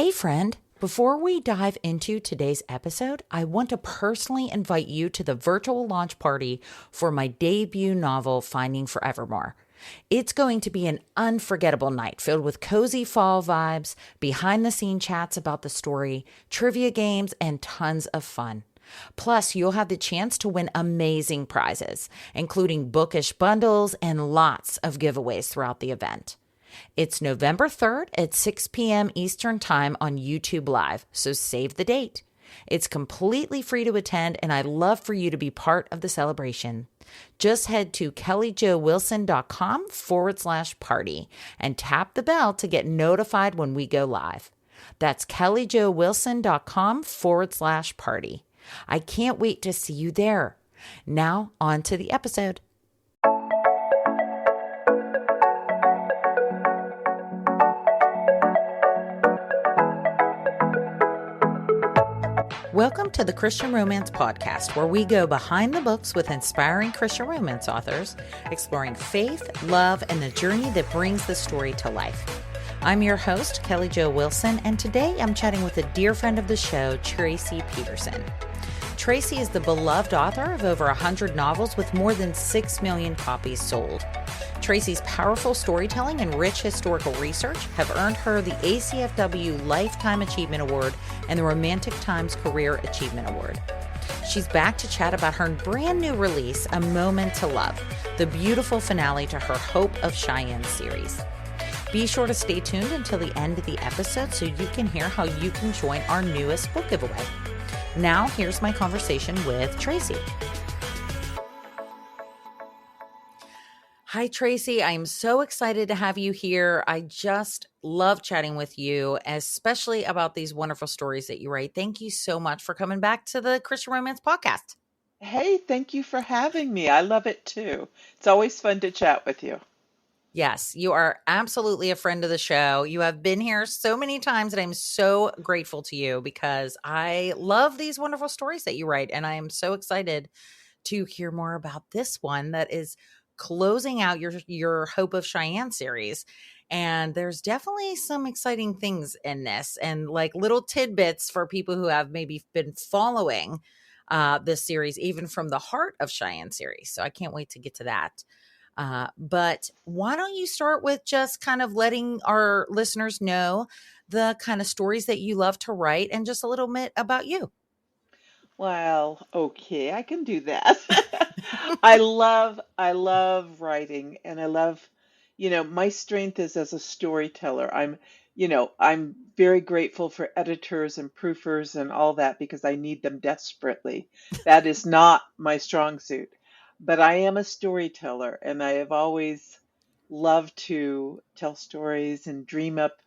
Hey, friend. Before we dive into today's episode, I want to personally invite you to the virtual launch party for my debut novel, Finding Forevermore. It's going to be an unforgettable night filled with cozy fall vibes, behind the scene chats about the story, trivia games, and tons of fun. Plus, you'll have the chance to win amazing prizes, including bookish bundles and lots of giveaways throughout the event. It's November 3rd at 6 p.m. Eastern Time on YouTube Live, so save the date. It's completely free to attend, and I'd love for you to be part of the celebration. Just head to kellyjoewilson.com/party and tap the bell to get notified when we go live. That's kellyjoewilson.com/party. I can't wait to see you there. Now, on to the episode. Welcome to the Christian Romance Podcast, where we go behind the books with inspiring Christian romance authors, exploring faith, love, and the journey that brings the story to life. I'm your host, Kelly Jo Wilson, and today I'm chatting with a dear friend of the show, Tracie Peterson. Tracie is the beloved author of over 100 novels with more than 6 million copies sold. Tracie's powerful storytelling and rich historical research have earned her the ACFW Lifetime Achievement Award and the Romantic Times Career Achievement Award. She's back to chat about her brand new release, A Moment to Love, the beautiful finale to her Hope of Cheyenne series. Be sure to stay tuned until the end of the episode so you can hear how you can join our newest book giveaway. Now, here's my conversation with Tracie. Hi, Tracie. I am so excited to have you here. I just love chatting with you, especially about these wonderful stories that you write. Thank you so much for coming back to the Christian Romance Podcast. Hey, thank you for having me. I love it too. It's always fun to chat with you. Yes, you are absolutely a friend of the show. You have been here so many times, and I'm so grateful to you because I love these wonderful stories that you write, and I am so excited to hear more about this one that is closing out your Hope of Cheyenne series. And there's definitely some exciting things in this and like little tidbits for people who have maybe been following this series, even from the Heart of Cheyenne series. So I can't wait to get to that. But why don't you start with just kind of letting our listeners know the kind of stories that you love to write and just a little bit about you. Well, okay, I can do that. I love writing and I love, my strength is as a storyteller. I'm very grateful for editors and proofers and all that because I need them desperately. That is not my strong suit. But I am a storyteller and I have always loved to tell stories and dream up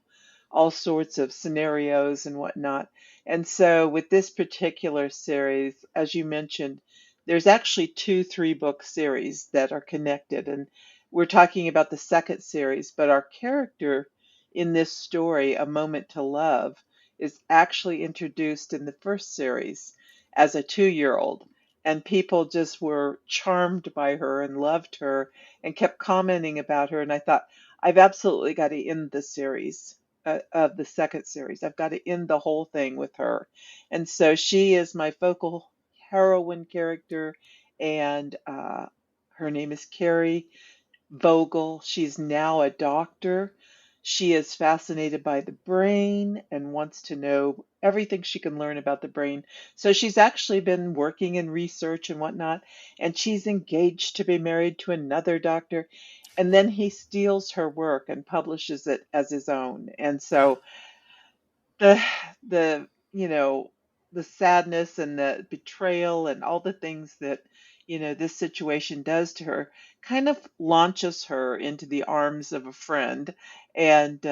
all sorts of scenarios and whatnot. And so with this particular series, as you mentioned, there's actually two 3-book series that are connected. And we're talking about the second series, but our character in this story, A Moment to Love, is actually introduced in the first series as a 2-year-old. And people just were charmed by her and loved her and kept commenting about her. And I thought, I've absolutely got to end the series of the second series. I've got to end the whole thing with her. And so she is my focal heroine character, and her name is Carrie Vogel. She's now a doctor. She is fascinated by the brain and wants to know everything she can learn about the brain. So she's actually been working in research and whatnot, and she's engaged to be married to another doctor. And then he steals her work and publishes it as his own. And so the the the sadness and the betrayal and all the things that this situation does to her kind of launches her into the arms of a friend, and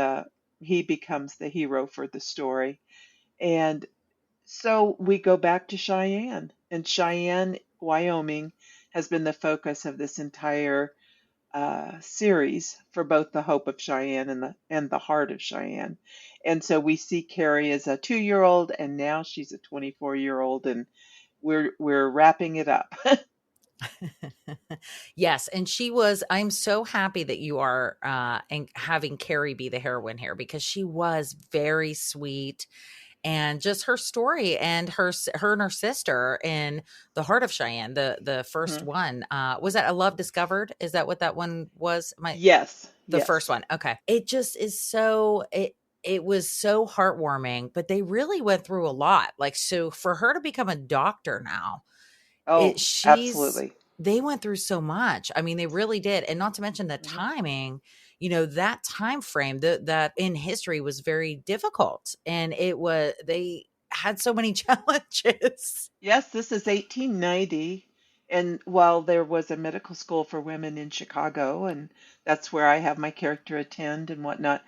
he becomes the hero for the story. And so we go back to Cheyenne, and Cheyenne, Wyoming, has been the focus of this entire series for both the Hope of Cheyenne and the Heart of Cheyenne. And so we see Carrie as a 2-year-old, and now she's a 24-year-old, and we're wrapping it up. Yes, and I'm so happy that you are, and having Carrie be the heroine here because she was very sweet, and just her story and her and her sister in The Heart of Cheyenne, the first Hmm. one, was that A Love Discovered? Is that what that one was? Yes, The first yes. one, okay. It just is it was so heartwarming, but they really went through a lot, like, so for her to become a doctor now, Oh, it she's absolutely. they went through so much. I mean, they really did, and not to mention the Hmm. timing, that time frame that in history was very difficult, and they had so many challenges. Yes, this is 1890. And while there was a medical school for women in Chicago, and that's where I have my character attend and whatnot,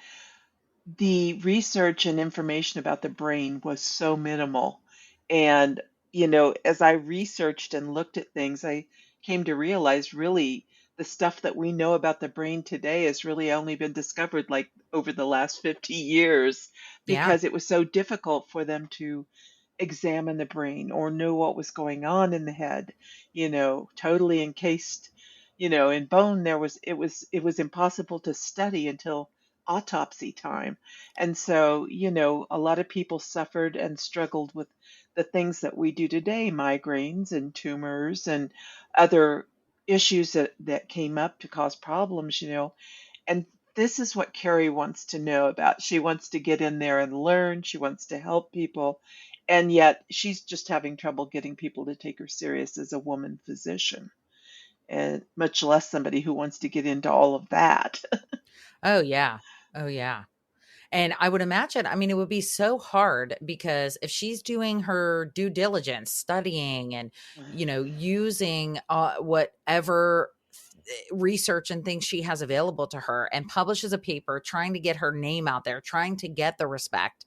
the research and information about the brain was so minimal. And, as I researched and looked at things, I came to realize really the stuff that we know about the brain today has really only been discovered like over the last 50 years Yeah. because it was so difficult for them to examine the brain or know what was going on in the head, totally encased, in bone. It was impossible to study until autopsy time. And so, a lot of people suffered and struggled with the things that we do today, migraines and tumors and other issues that came up to cause problems, and this is what Carrie wants to know about. She wants to get in there and learn. She wants to help people. And yet she's just having trouble getting people to take her serious as a woman physician, and much less somebody who wants to get into all of that. Oh, yeah. Oh, yeah. And I would imagine, I mean, it would be so hard because if she's doing her due diligence, studying and, using whatever research and things she has available to her and publishes a paper trying to get her name out there, trying to get the respect.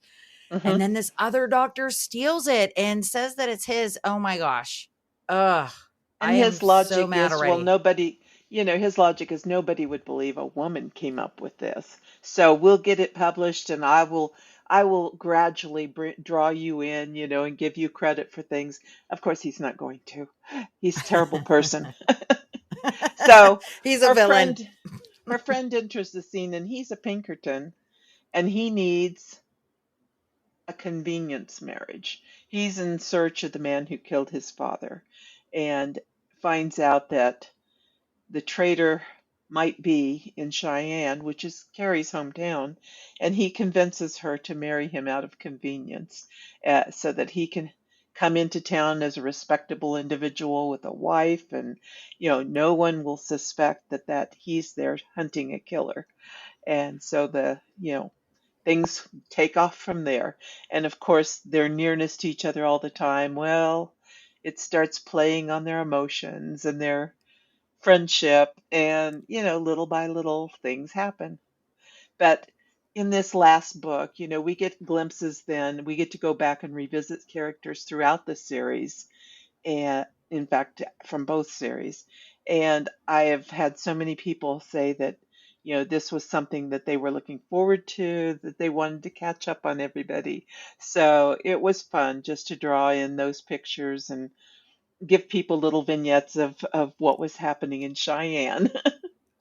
And Hmm. then this other doctor steals it and says that it's his. Oh my gosh. Ugh. And I am his so logic mad is, well, already. nobody, his logic is nobody would believe a woman came up with this. So we'll get it published, and I will gradually draw you in, and give you credit for things. Of course, he's not going to. He's a terrible person. So He's a her villain. friend, her friend enters the scene, and he's a Pinkerton, and he needs a convenience marriage. He's in search of the man who killed his father, and finds out that the traitor might be in Cheyenne, which is Carrie's hometown, and he convinces her to marry him out of convenience, so that he can come into town as a respectable individual with a wife, and no one will suspect that he's there hunting a killer. And so things take off from there. And of course, their nearness to each other all the time, well, it starts playing on their emotions and their friendship, and little by little things happen. But in this last book, we get glimpses, then we get to go back and revisit characters throughout the series, and in fact from both series. And I have had so many people say that this was something that they were looking forward to, that they wanted to catch up on everybody. So it was fun just to draw in those pictures and give people little vignettes of what was happening in Cheyenne.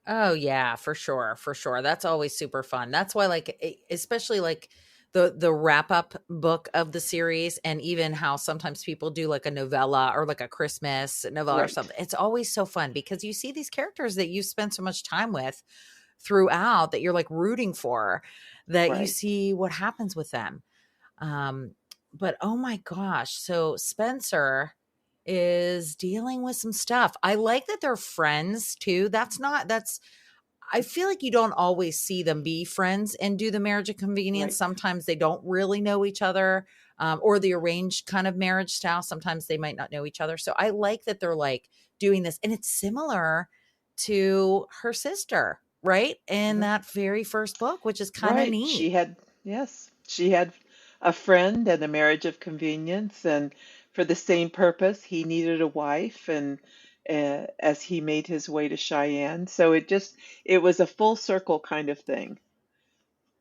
Oh yeah, for sure, for sure. That's always super fun. That's why especially like the wrap up book of the series, and even how sometimes people do like a novella or like a Christmas novella or Right, something. It's always so fun because you see these characters that you spend so much time with throughout, that you're like rooting for, that you right. see what happens with them. Um, but oh my gosh, so Spencer is dealing with some stuff. I like that they're friends too. That's I feel like you don't always see them be friends and do the marriage of convenience. Right. Sometimes they don't really know each other, or the arranged kind of marriage style. Sometimes they might not know each other. So I like that they're like doing this. And it's similar to her sister, right? In Hmm. that very first book, which is kind of Right. neat. Yes, she had a friend and a marriage of convenience, and for the same purpose, he needed a wife, and as he made his way to Cheyenne. So it was a full circle kind of thing.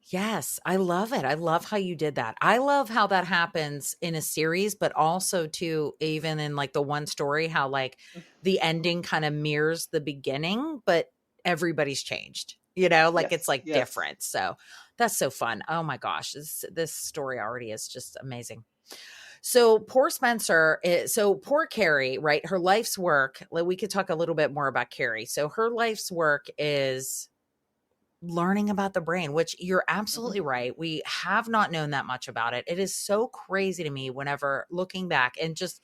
Yes, I love it. I love how you did that. I love how that happens in a series, but also too, even in like the one story, how like the ending kind of mirrors the beginning, but everybody's changed, like it's Yes, like yes. different. So that's so fun. Oh my gosh, this story already is just amazing. So poor so poor Carrie, right? Her life's work, like we could talk a little bit more about Carrie. So her life's work is learning about the brain, which you're Hmm. absolutely right. We have not known that much about it. It is so crazy to me whenever looking back and just,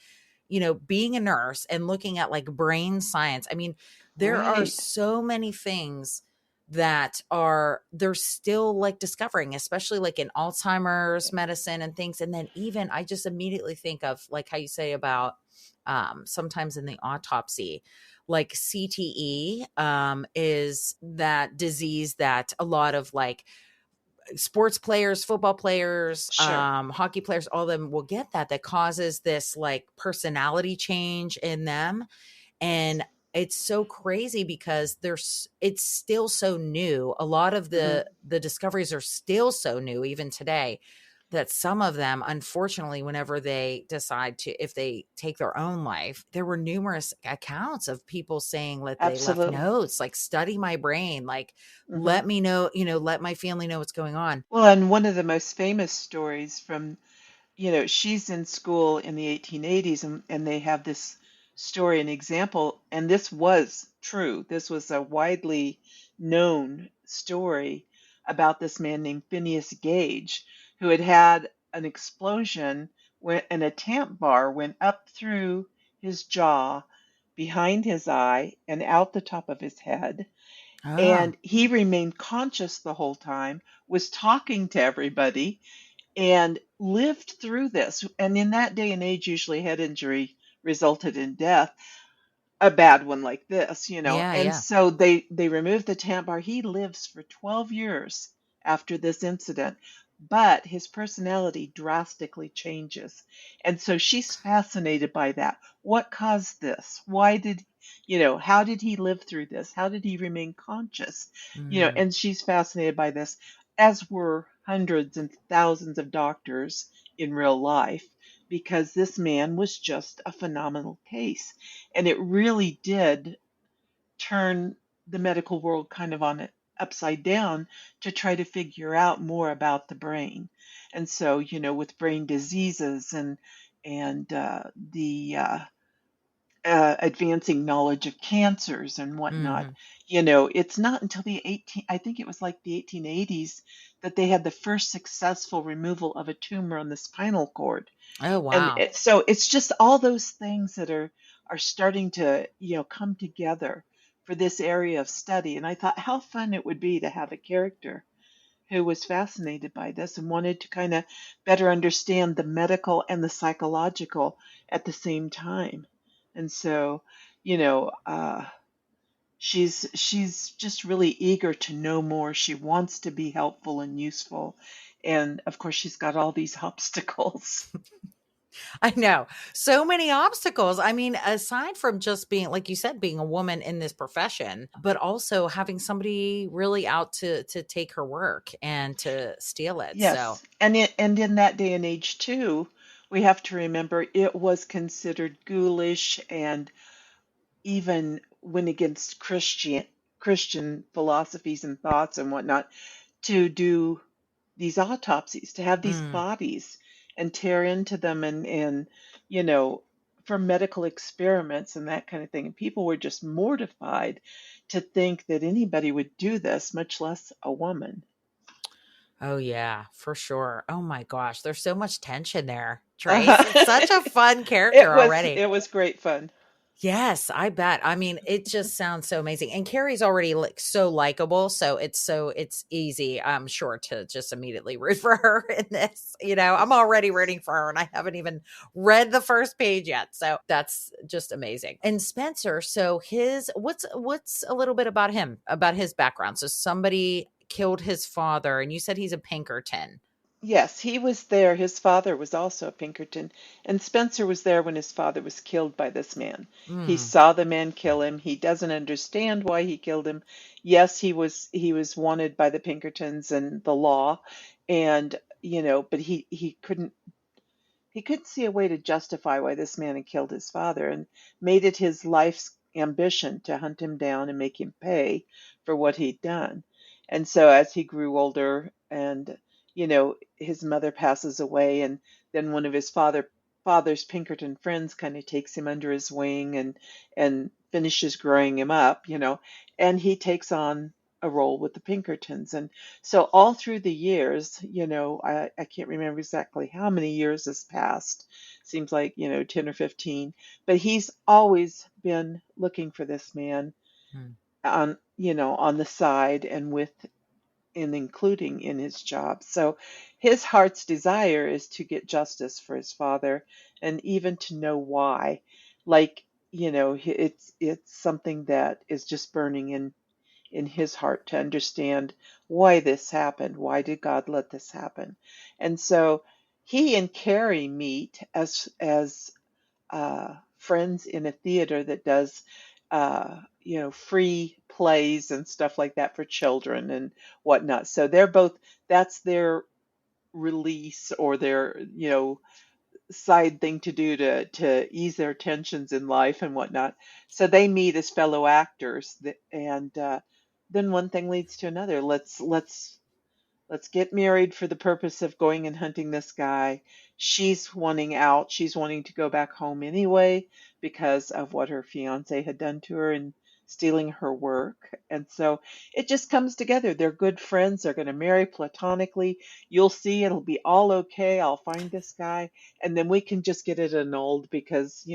being a nurse and looking at like brain science. I mean, there are Right. so many things they're still like discovering, especially like in Alzheimer's Yeah. medicine and things. And then even I just immediately think of like how you say about sometimes in the autopsy, like CTE is that disease that a lot of like sports players, football players, Sure. hockey players, all of them will get that causes this like personality change in them. And Yes. it's so crazy because it's still so new. A lot of Hmm. the discoveries are still so new even today, that some of them, unfortunately, whenever they decide to, if they take their own life, there were numerous accounts of people saying that they left Absolutely. notes like, study my brain, like Hmm. let me know, let my family know what's going on. Well, and one of the most famous stories from, she's in school in the 1880s, and they have this story, an example, and this was true. This was a widely known story about this man named Phineas Gage, who had had an explosion when, and a tamp bar went up through his jaw, behind his eye, and out the top of his head. Oh, And he remained conscious the whole time, was talking to everybody, and lived through this. And in that day and age, usually head injury resulted in death, a bad one like this. yeah, And yeah. so they removed the tamp bar. He lives for 12 years after this incident, but his personality drastically changes. And so she's fascinated by that. What caused this? Why did, how did he live through this? How did he remain conscious? Mm. And she's fascinated by this, as were hundreds and thousands of doctors in real life, because this man was just a phenomenal case. And it really did turn the medical world kind of on it upside down to try to figure out more about the brain. And so, with brain diseases and the advancing knowledge of cancers and whatnot, Hmm. it's not until I think it was like the 1880s, that they had the first successful removal of a tumor on the spinal cord. Oh, And wow. so it's just all those things that are starting to, come together for this area of study. And I thought how fun it would be to have a character who was fascinated by this and wanted to kind of better understand the medical and the psychological at the same time. And so, you know, uh, she's just really eager to know more. She wants to be helpful and useful. And of course, she's got all these obstacles. I know. So many obstacles. I mean, aside from just being, like you said, being a woman in this profession, but also having somebody really out to take her work and to steal it. So, Yes, and in that day and age too, we have to remember it was considered ghoulish and even went against Christian philosophies and thoughts and whatnot to do these autopsies, to have these mm. bodies and tear into them and you know for medical experiments and that kind of thing. And people were just mortified to think that anybody would do this, much less a woman. Oh yeah, for sure. Oh my gosh, there's so much tension there, Trace. It's such a it fun character was already. it was great fun. Yes, I bet. I mean, it just sounds so amazing. And Carrie's already like so likable, so it's easy, I'm sure, to just immediately root for her in this. I'm already rooting for her and I haven't even read the first page yet. So that's just amazing. And Spencer, so his what's a little bit about him, about his background. So somebody killed his father and you said he's a Pinkerton. Yes, he was there. His father was also a Pinkerton, and Spencer was there when his father was killed by this man. He Mm, saw the man kill him. He doesn't understand why he killed him. Yes, he was wanted by the Pinkertons and the law, and but he couldn't see a way to justify why this man had killed his father and made it his life's ambition to hunt him down and make him pay for what he'd done. And so as he grew older and his mother passes away, and then one of his father's Pinkerton friends kind of takes him under his wing and finishes growing him up, and he takes on a role with the Pinkertons. And so all through the years, I can't remember exactly how many years has passed. Seems like, 10 or 15, but he's always been looking for this man mm. on the side and including in his job. So his heart's desire is to get justice for his father and even to know why. Like, it's something that is just burning in his heart to understand why this happened. Why did God let this happen? And so he and Carrie meet as friends in a theater that does free plays and stuff like that for children and whatnot. So they're both that's their release or their side thing to do to ease their tensions in life and whatnot. So they meet as fellow actors, and then one thing leads to another. Let's get married for the purpose of going and hunting this guy. She's wanting out. She's wanting to go back home anyway because of what her fiance had done to her and stealing her work. And so it just comes together. They're good friends. They're going to marry platonically. You'll see it'll be all okay. I'll find this guy. And then we can just get it annulled because,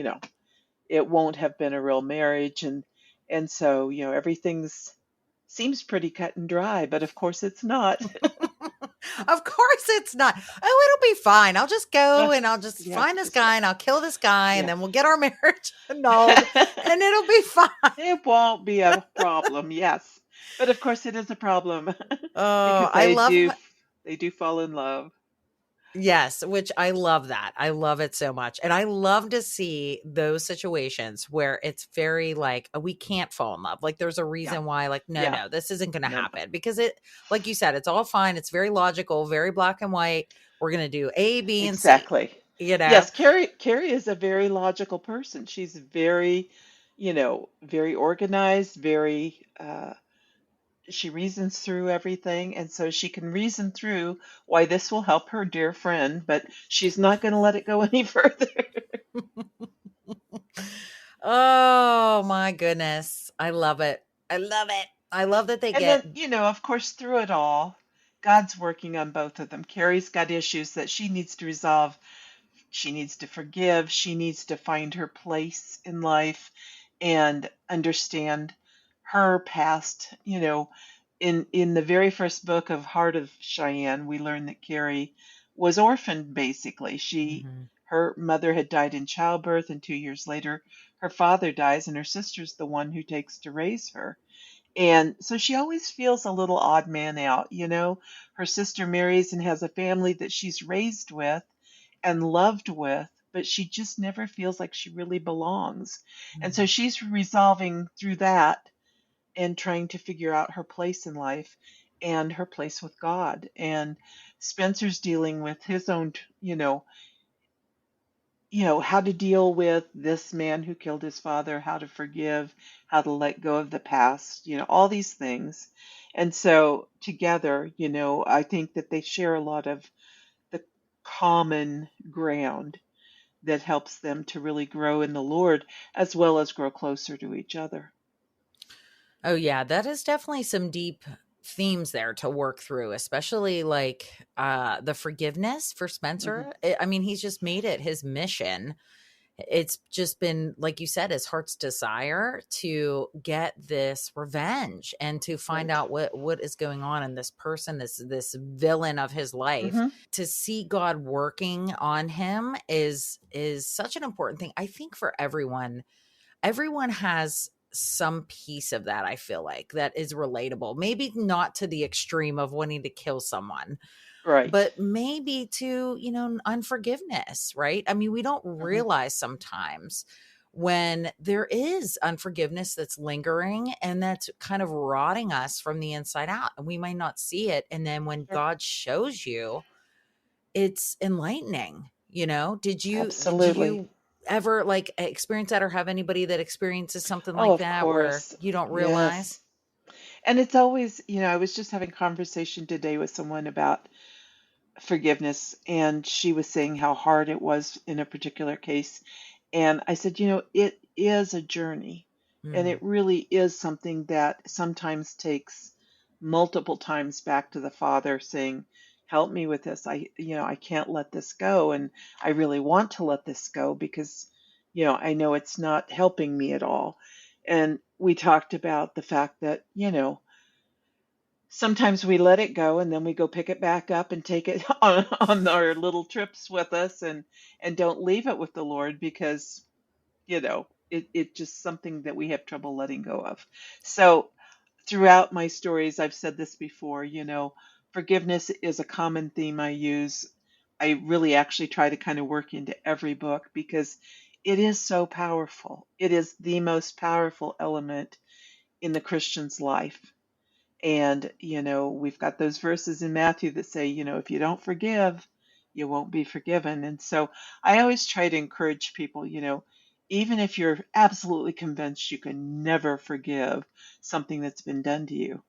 it won't have been a real marriage. And so, everything's seems pretty cut and dry, but of course it's not. Of course it's not. Oh, it'll be fine. I'll just go and I'll just Yeah, find this just guy and I'll kill this guy and yeah. then we'll get our marriage annulled and it'll be fine. It won't be a problem, yes. But of course it is a problem Oh, because they do fall in love. yes, which I love that. I love it so much. And I love to see those situations where it's very like, we can't fall in love. Like there's a Yeah. reason why, like, no, Yeah. no, this isn't going to No. happen because like you said, it's all fine. It's very logical, very black and white. We're going to do A, B, and C, Exactly. you know? Yes, Carrie is a very logical person. She's very organized, very she reasons through everything, and so she can reason through why this will help her dear friend, but she's not going to let it go any further. Oh my goodness. I love it. I love it. I love that they And get then, of course, through it all, God's working on both of them. Carrie's got issues that she needs to resolve. She needs to forgive. She needs to find her place in life and understand her past. In the very first book of Heart of Cheyenne, we learn that Carrie was orphaned basically. Mhm. Her mother had died in childbirth, and 2 years later her father dies, and her sister's the one who takes to raise her. And so she always feels a little odd man out. Her sister marries and has a family that she's raised with and loved with, but she just never feels like she really belongs. And so Mhm. she's resolving through that and trying to figure out her place in life and her place with God. And Spencer's dealing with his own, how to deal with this man who killed his father, how to forgive, how to let go of the past, all these things. And so together, I think that they share a lot of the common ground that helps them to really grow in the Lord as well as grow closer to each other. Oh yeah, that is definitely some deep themes there to work through, especially like the forgiveness for Hmm. Spencer. I mean, he's just made it his mission. It's just been like you said, his heart's desire to get this revenge and to find Right. out what is going on in this person, this villain of his life. Hmm. To see God working on him is such an important thing. I think for everyone, everyone has some piece of that, I feel like, that is relatable. Maybe not to the extreme of wanting to kill someone, Right. but maybe to, unforgiveness, right? I mean, we don't Hmm. realize sometimes when there is unforgiveness that's lingering and that's kind of rotting us from the inside out, and we might not see it. And then when Sure. God shows you, it's enlightening. Did Absolutely. you ever like experience that or have anybody that experiences something Oh, like of that where course. you don't realize? Yes. And it's always, I was just having a conversation today with someone about forgiveness, and she was saying how hard it was in a particular case. And I said, it is a journey, and Mm, it really is something that sometimes takes multiple times back to the Father saying, help me with this. I can't let this go. And I really want to let this go because, I know it's not helping me at all. And we talked about the fact that, sometimes we let it go and then we go pick it back up and take it on our little trips with us, and don't leave it with the Lord because, it just something that we have trouble letting go of. So throughout my stories, I've said this before, forgiveness is a common theme I use. I really actually try to kind of work into every book because it is so powerful. It is the most powerful element in the Christian's life. And, we've got those verses in Matthew that say, if you don't forgive, you won't be forgiven. And so I always try to encourage people, even if you're absolutely convinced you can never forgive something that's been done to you,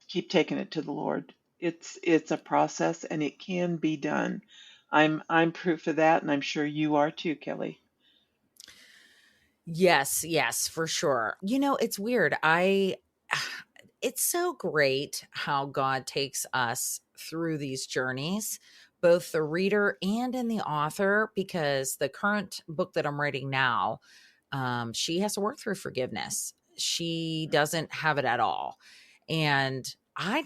keep taking it to the Lord. It's a process and it can be done. I'm proof of that, and I'm sure you are too, Kelly. yes, yes, for sure. It's weird. It's so great how God takes us through these journeys, both the reader and in the author, because the current book that I'm writing now, she has to work through forgiveness. She doesn't have it at all. And I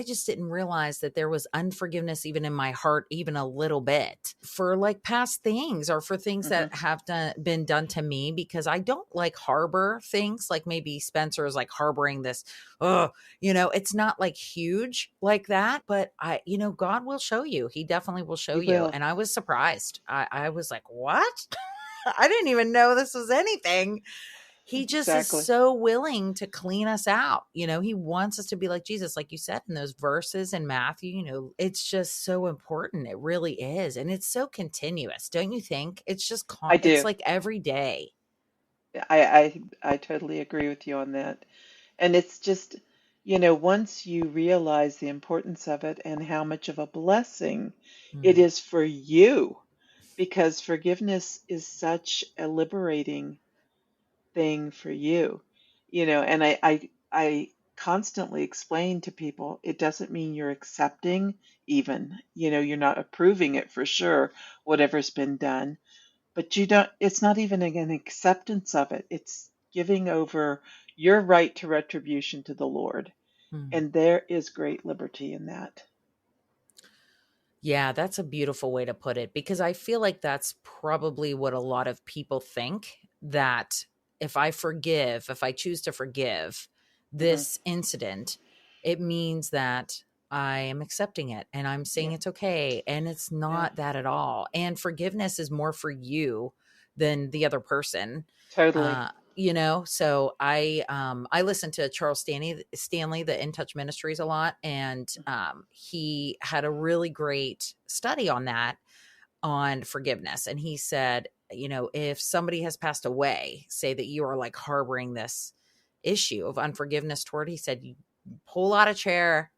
just didn't realize that there was unforgiveness even in my heart, even a little bit for like past things or for things Hmm. that have been done to me, because I don't like harbor things like maybe Spencer is like harboring this. Oh, it's not like huge like that, but God will show you. He definitely will show He you. will. And I was surprised. I was like, what? I didn't even know this was anything. He just is Exactly. so willing to clean us out. He wants us to be like Jesus, like you said in those verses in Matthew. It's just so important. It really is. And it's so continuous, don't you think? It's just, I it's do. like every day. I totally agree with you on that. And it's just, once you realize the importance of it and how much of a blessing it Mm, is for you, because forgiveness is such a liberating thing for you, and I constantly explain to people it doesn't mean you're accepting, even, you're not approving it for sure, whatever's been done, but you don't, it's not even an acceptance of it. It's giving over your right to retribution to the Lord. mm. And there is great liberty in that. Yeah, that's a beautiful way to put it, because I feel like that's probably what a lot of people think, that if I choose to forgive Hmm. this incident, it means that I am accepting it and I'm saying Yeah. it's okay. And it's Yeah. not that at all. And forgiveness is more for you than the other person. Totally. So I listen to Charles Stanley, the In Touch Ministries, a lot, and he had a really great study on that, on forgiveness. And he said, if somebody has passed away, say that you are like harboring this issue of unforgiveness toward, he said, you pull out a chair,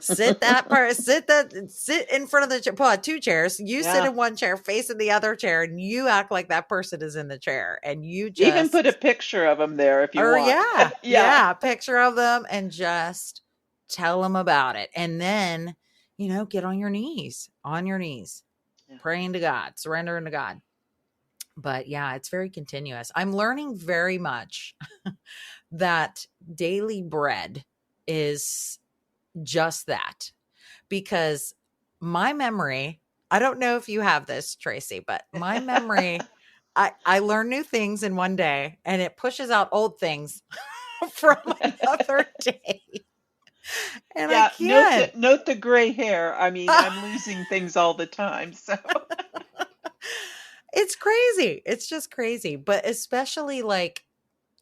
sit in front of the chair, pull out two chairs, you sit Yeah. in one chair facing the other chair, and you act like that person is in the chair, and you Even put a just, picture of them there if you or want. yeah, Yeah. yeah, picture of them, and just tell them about it. And then, get on your knees, Yeah. praying to God, surrendering to God. But yeah, it's very continuous. I'm learning very much that daily bread is just that, because my memory, I don't know if you have this, Tracie, but my memory, I learn new things in one day and it pushes out old things from another day. And I Yeah, can't. note the gray hair. I mean, I'm losing things all the time. So It's crazy. It's just crazy. But especially like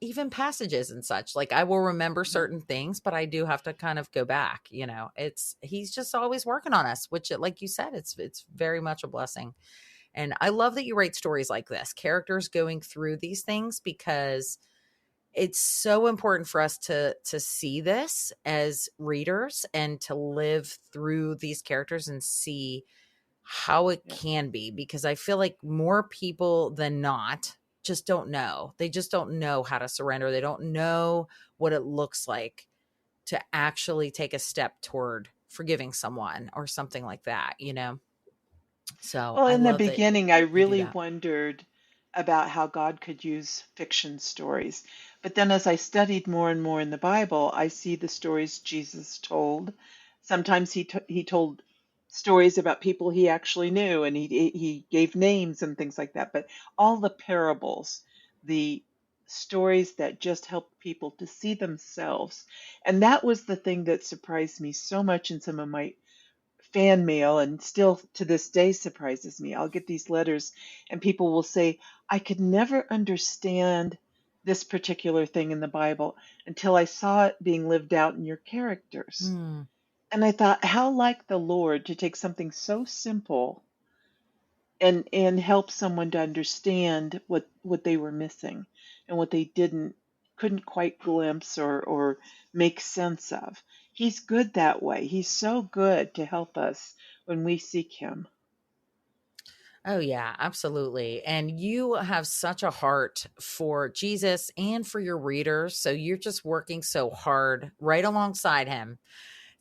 even passages and such, like I will remember Mhm. certain things, but I do have to kind of go back, he's just always working on us, which like you said, it's very much a blessing. And I love that you write stories like this, characters going through these things, because it's so important for us to see this as readers and to live through these characters and see how it Yeah. can be, because I feel like more people than not just don't know. They just don't know how to surrender. They don't know what it looks like to actually take a step toward forgiving someone or something like that. So Well, I in the love that beginning, I you do really that. wondered about how God could use fiction stories. But then as I studied more and more in the Bible, I see the stories Jesus told. Sometimes he told stories about people he actually knew, and he gave names and things like that. But all the parables, the stories that just helped people to see themselves. And that was the thing that surprised me so much in some of my fan mail, and still to this day surprises me. I'll get these letters and people will say, I could never understand this particular thing in the Bible until I saw it being lived out in your characters. Hmm. And I thought, how like the Lord to take something so simple and help someone to understand what they were missing and what they didn't couldn't quite glimpse or make sense of. He's good that way. He's so good to help us when we seek him. Oh, yeah, absolutely. And you have such a heart for Jesus and for your readers. So you're just working so hard right alongside him,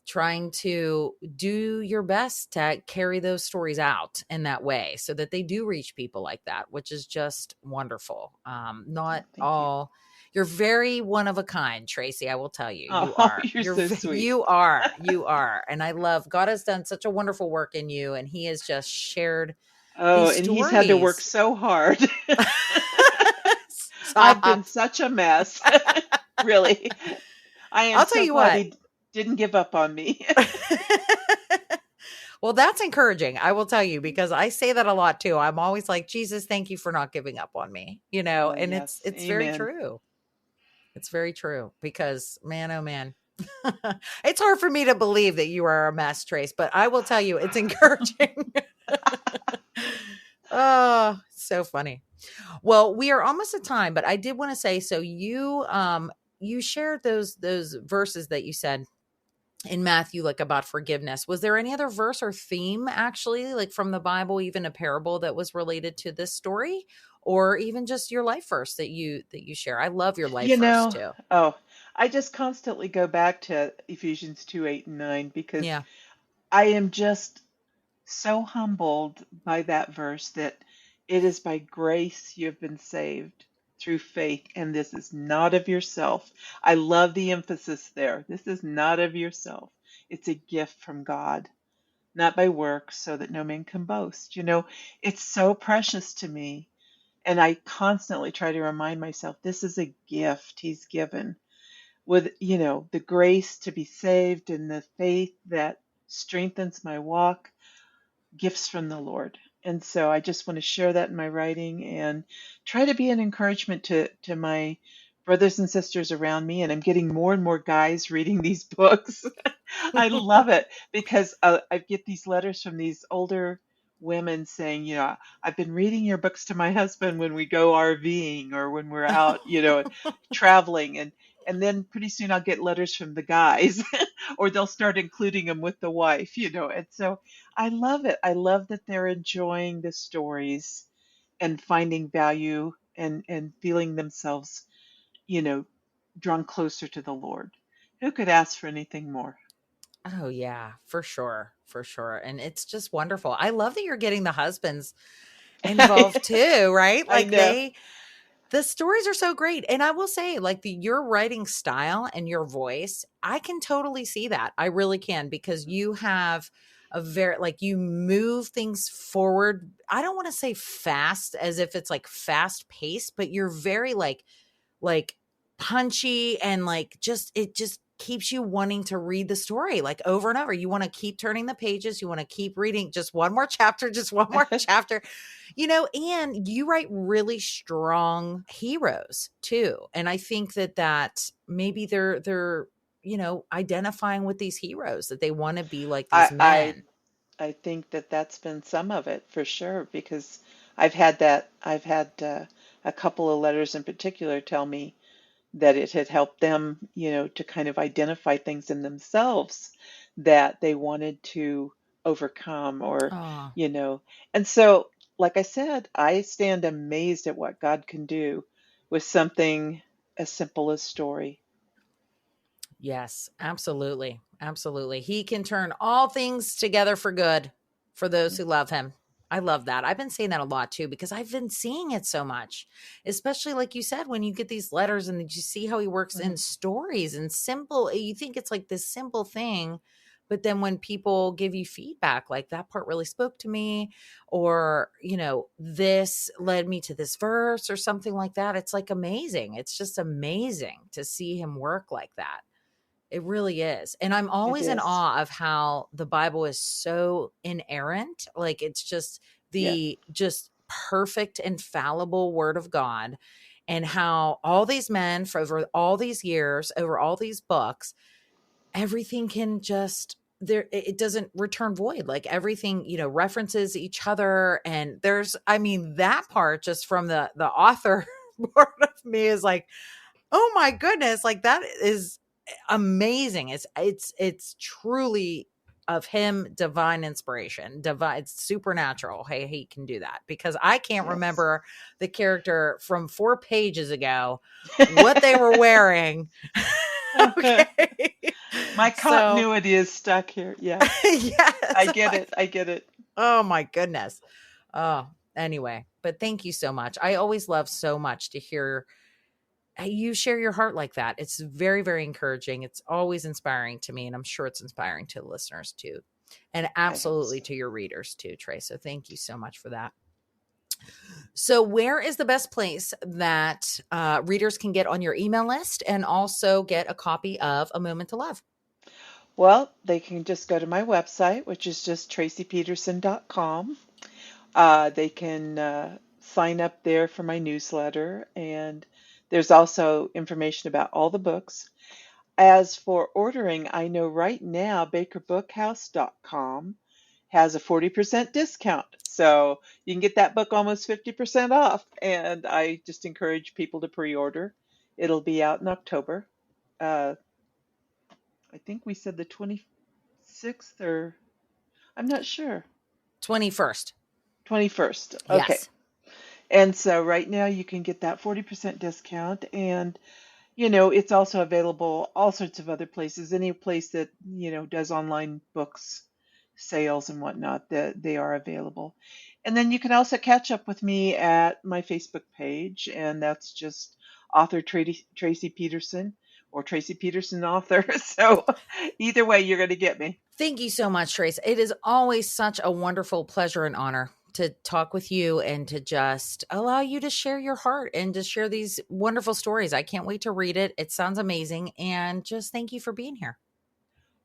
trying to do your best to carry those stories out in that way so that they do reach people like that, which is just wonderful. Oh, Not thank you. all. You're very one of a kind, Tracy. I will tell you, you Oh, are. you're so sweet. You are. And I love, God has done such a wonderful work in you, and he has just shared Oh, these and he's had to work stories. so hard. I've been Stop. such a mess. Really. I am I'll tell so you glad what. he didn't give up on me. Well, that's encouraging. I will tell you, because I say that a lot too. I'm always like, Jesus, thank you for not giving up on me, Oh, and it's yes. it's very Amen. true. It's very true, because man, oh man. It's hard for me to believe that you are a mess, Trace, but I will tell you it's encouraging. Oh, so funny. Well, we are almost at time, but I did want to say, so you shared those verses that you said in Matthew, like about forgiveness. Was there any other verse or theme actually, like from the Bible, even a parable that was related to this story, or even just your life verse that you share? I love your life You verse know, too. oh, I just constantly go back to Ephesians 2, 8, and 9 because Yeah. I am just so humbled by that verse that it is by grace you have been saved through faith, and this is not of yourself. I love the emphasis there. This is not of yourself. It's a gift from God, not by works, so that no man can boast. It's so precious to me. And I constantly try to remind myself this is a gift he's given with, the grace to be saved and the faith that strengthens my walk, gifts from the Lord. And so I just want to share that in my writing and try to be an encouragement to my brothers and sisters around me. And I'm getting more and more guys reading these books. I love it because I get these letters from these older women saying, I've been reading your books to my husband when we go RVing or when we're out, traveling. And then pretty soon I'll get letters from the guys or they'll start including them with the wife. And so I love it. I love that they're enjoying the stories and finding value and feeling themselves, you know, drawn closer to the Lord. Who could ask for anything more? Oh yeah, for sure. For sure. And it's just wonderful. I love that you're getting the husbands involved too, right? I Like know. the stories are so great. And I will say, like your writing style and your voice, I can totally see that. I really can, because you have a very, like, you move things forward. I don't want to say fast as if it's like fast paced, but you're very like punchy, and like just it just keeps you wanting to read the story like over and over. You want to keep turning the pages. You want to keep reading just one more chapter, just one more chapter, and you write really strong heroes too. And I think that maybe they're, identifying with these heroes, that they want to be like I these I men. I think that that's been some of it for sure because I've had that. I've had a couple of letters in particular tell me that it had helped them, to kind of identify things in themselves that they wanted to overcome or, Oh, you know. And so, like I said, I stand amazed at what God can do with something as simple as story. yes, absolutely. Absolutely. He can turn all things together for good for those who love him. I love that. I've been saying that a lot too, because I've been seeing it so much, especially like you said, when you get these letters and you see how he works in Mhm. stories and simple, you think it's like this simple thing. But then when people give you feedback, like that part really spoke to me, or, this led me to this verse or something like that. It's like amazing. It's just amazing to see him work like that. It really is. And I'm It always in is. awe of how the Bible is so inerrant. Like it's just Yes. the just perfect, infallible word of God. And how all these men for over all these years, over all these books, everything can just it doesn't return void. Like everything, references each other. And that part just from the author part of me is like, oh my goodness, like that is amazing. It's truly of him, divine inspiration, divine, it's supernatural. Hey, he can do that because I can't Yes. remember the character from 4 pages ago, what they were wearing. Okay. My So, continuity is stuck here. Yes. I yes. get it. I get it. Oh my goodness. Oh, anyway, but thank you so much. I always love so much to hear you share your heart like that. It's very, very encouraging. It's always inspiring to me, and I'm sure it's inspiring to the listeners too, and I hope absolutely so. to your readers too, Trey. So thank you so much for that. So where is the best place that readers can get on your email list and also get a copy of A Moment to Love? Well, they can just go to my website, which is just traciepeterson.com. They can sign up there for my newsletter, and there's also information about all the books. As for ordering, I know right now bakerbookhouse.com has a 40% discount. So you can get that book almost 50% off. And I just encourage people to pre-order. It'll be out in October. Uh, I think we said the 26th or I'm not sure. 21st. 21st. Okay. Yes. And so right now you can get that 40% discount. And, it's also available all sorts of other places, any place that, does online books, sales and whatnot, that they are available. And then you can also catch up with me at my Facebook page, and that's just author Tracie Peterson or Tracie Peterson author. So either way, you're going to get me. Thank you so much, Trace. It is always such a wonderful pleasure and honor to talk with you and to just allow you to share your heart and to share these wonderful stories. I can't wait to read it. It sounds amazing. And just thank you for being here.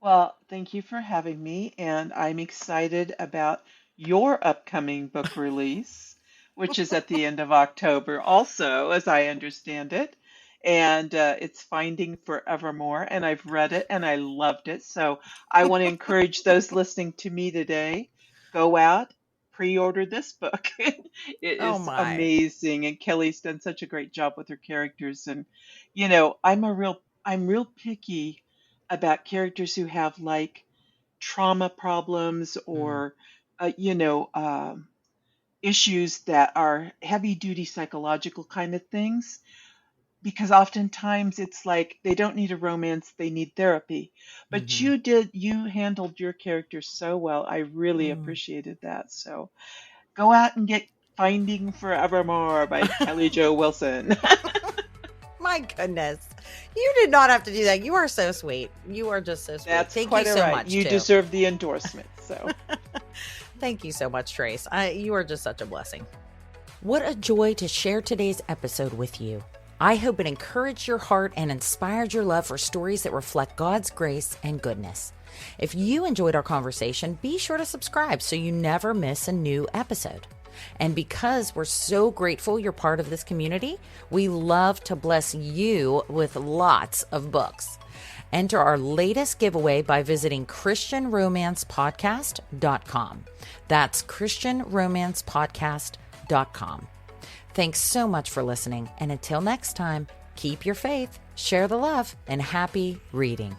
Well, thank you for having me, and I'm excited about your upcoming book release, which is at the end of October, also, as I understand it. And it's Finding Forevermore, and I've read it and I loved it. So I want to encourage those listening to me today, go out, pre-order this book. It Oh, is my. amazing, and Kelly's done such a great job with her characters. And I'm real picky about characters who have like trauma problems Mm, or issues that are heavy duty psychological kind of things, because oftentimes it's like they don't need a romance, they need therapy. But mhm. you handled your character so well, I really Mm. appreciated that. So go out and get Finding Forevermore by Kelly Jo Wilson. My goodness. You did not have to do that. You are so sweet. You are just so sweet. That's Thank you quite all so right, much, you too. deserve the endorsement. So Thank you so much, Trace. You are just such a blessing. What a joy to share today's episode with you. I hope it encouraged your heart and inspired your love for stories that reflect God's grace and goodness. If you enjoyed our conversation, be sure to subscribe so you never miss a new episode. And because we're so grateful you're part of this community, we love to bless you with lots of books. Enter our latest giveaway by visiting ChristianRomancePodcast.com. That's ChristianRomancePodcast.com. Thanks so much for listening. And until next time, keep your faith, share the love, and happy reading.